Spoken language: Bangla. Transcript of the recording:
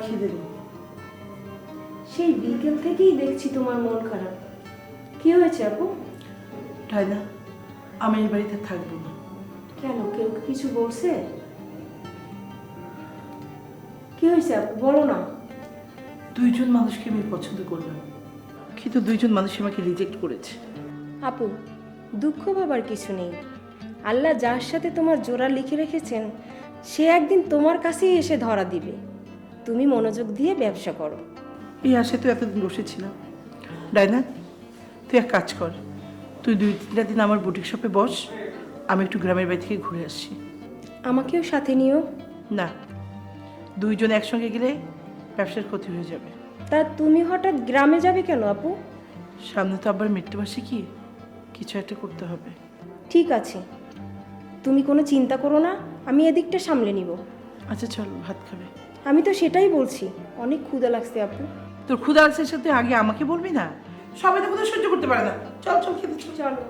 খিদে নেই। সেই বিকেল থেকেই দেখছি তোমার মন খারাপ। কি হয়েছে আপু? ডাইনা, আমি এই বাড়িতে থাকবো না। কেন, কেউ কি কিছু বলছে? কি হয়েছে আপু, বলো না। দুইজন মানুষকে আমি পছন্দ করলাম, কিন্তু দুইজন মানুষ আমাকে রিজেক্ট করেছে। আপু, দুঃখ ভাবার কিছু নেই। আল্লাহ যার সাথে তোমার জোড়া লিখে রেখেছেন সে একদিন তোমার কাছেই এসে ধরা দিবে। তুমি মনোযোগ দিয়ে ব্যবসা করো। এই আশায় তো এতদিন বসেছিলাম। ডাইনা, তুই এক কাজ কর, তুই 2-3টা দিন আমার বুটিক শপে বস, আমি একটু গ্রামের বাড়ি থেকে ঘুরে আসি। আমাকেও সাথে নিও। না, দুইজন একসঙ্গে গেলে ব্যবসার ক্ষতি হয়ে যাবে। তা তুমি হঠাৎ গ্রামে যাবে কেন আপু? সামনে তো আবার মৃত্যুবাসে, কি কিছু একটা করতে হবে। ঠিক আছে, তুমি কোনো চিন্তা করো না, আমি এদিকটা সামলে নিব। আচ্ছা চল, ভাত খাবে। আমি তো সেটাই বলছি, অনেক ক্ষুধা লাগছে আপু। তোর ক্ষুধা লাগছে সাথে আগে আমাকে বলবি না? সবাই তো ক্ষুধা সহ্য করতে পারে না। চল চল, খেতে চল। চলো।